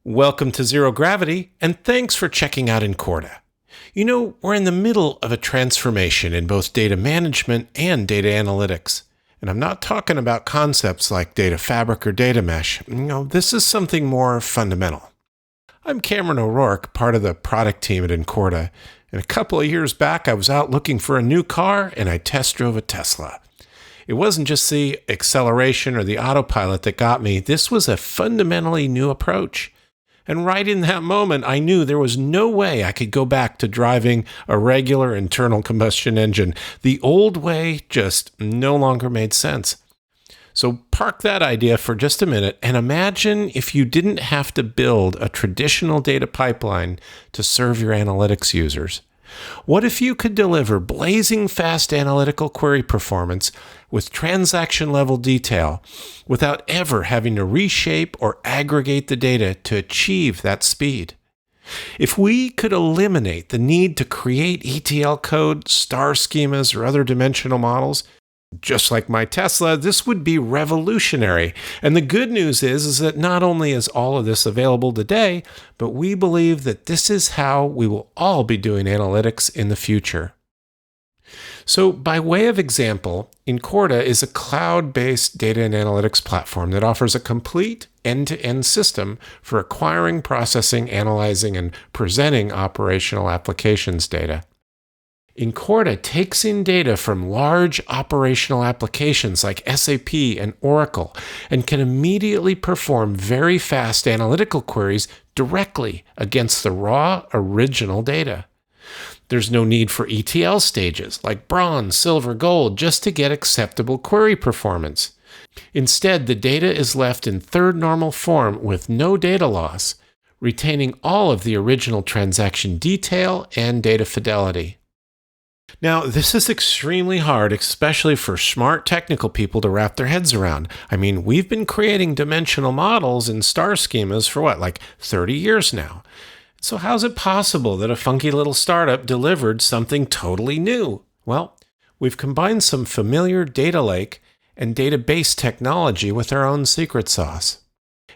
Welcome to Zero Gravity, and thanks for checking out Incorta. You know, we're in the middle of a transformation in both data management and data analytics. And I'm not talking about concepts like data fabric or data mesh. No, this is something more fundamental. I'm Cameron O'Rourke, part of the product team at Incorta. And a couple of years back, I was out looking for a new car, and I test drove a Tesla. It wasn't just the acceleration or the autopilot that got me. This was a fundamentally new approach. And right in that moment, I knew there was no way I could go back to driving a regular internal combustion engine. The old way just no longer made sense. So park that idea for just a minute and imagine if you didn't have to build a traditional data pipeline to serve your analytics users. What if you could deliver blazing fast analytical query performance with transaction-level detail without ever having to reshape or aggregate the data to achieve that speed? If we could eliminate the need to create ETL code, star schemas, or other dimensional models, just like my Tesla, this would be revolutionary. And the good news is that not only is all of this available today, but we believe that this is how we will all be doing analytics in the future. So by way of example, Incorta is a cloud-based data and analytics platform that offers a complete end-to-end system for acquiring, processing, analyzing, and presenting operational applications data. Incorta takes in data from large operational applications like SAP and Oracle and can immediately perform very fast analytical queries directly against the raw original data. There's no need for ETL stages like bronze, silver, gold just to get acceptable query performance. Instead, the data is left in third normal form with no data loss, retaining all of the original transaction detail and data fidelity. Now, this is extremely hard, especially for smart technical people to wrap their heads around. I mean, we've been creating dimensional models and star schemas for like 30 years now. So how's it possible that a funky little startup delivered something totally new? Well, we've combined some familiar data lake and database technology with our own secret sauce.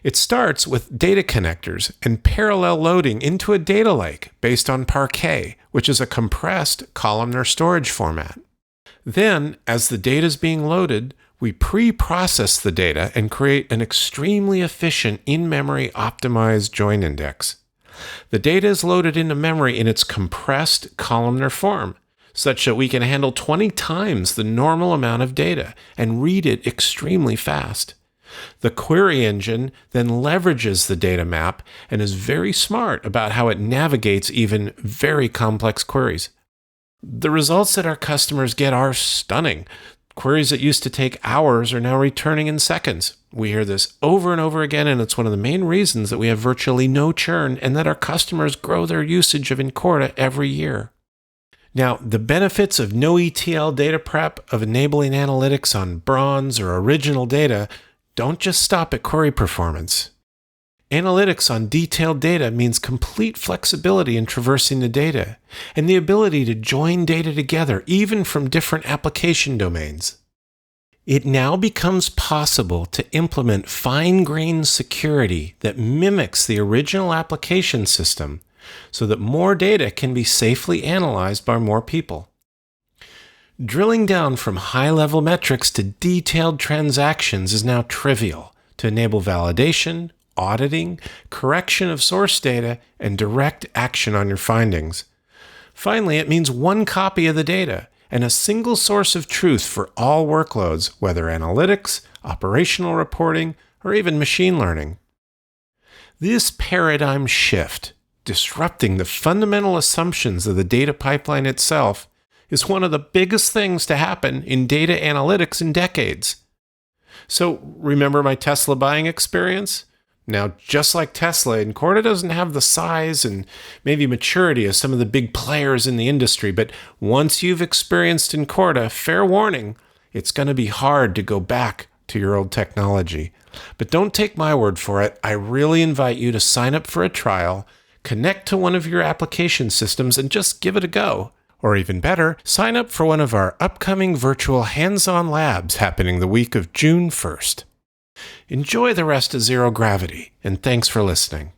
It starts with data connectors and parallel loading into a data lake based on Parquet, which is a compressed columnar storage format. Then, as the data is being loaded, we pre-process the data and create an extremely efficient in-memory optimized join index. The data is loaded into memory in its compressed columnar form, such that we can handle 20 times the normal amount of data and read it extremely fast. The query engine then leverages the data map and is very smart about how it navigates even very complex queries. The results that our customers get are stunning. Queries that used to take hours are now returning in seconds. We hear this over and over again, and it's one of the main reasons that we have virtually no churn and that our customers grow their usage of Incorta every year. Now, the benefits of no ETL data prep, of enabling analytics on bronze or original data, don't just stop at query performance. Analytics on detailed data means complete flexibility in traversing the data and the ability to join data together even from different application domains. It now becomes possible to implement fine-grained security that mimics the original application system so that more data can be safely analyzed by more people. Drilling down from high-level metrics to detailed transactions is now trivial to enable validation, auditing, correction of source data, and direct action on your findings. Finally, it means one copy of the data and a single source of truth for all workloads, whether analytics, operational reporting, or even machine learning. This paradigm shift, disrupting the fundamental assumptions of the data pipeline itself, is one of the biggest things to happen in data analytics in decades. So remember my Tesla buying experience? Now, just like Tesla, Incorta doesn't have the size and maybe maturity of some of the big players in the industry, but once you've experienced Incorta, fair warning, it's going to be hard to go back to your old technology. But don't take my word for it. I really invite you to sign up for a trial, connect to one of your application systems, and just give it a go. Or even better, sign up for one of our upcoming virtual hands-on labs happening the week of June 1st. Enjoy the rest of Zero Gravity, and thanks for listening.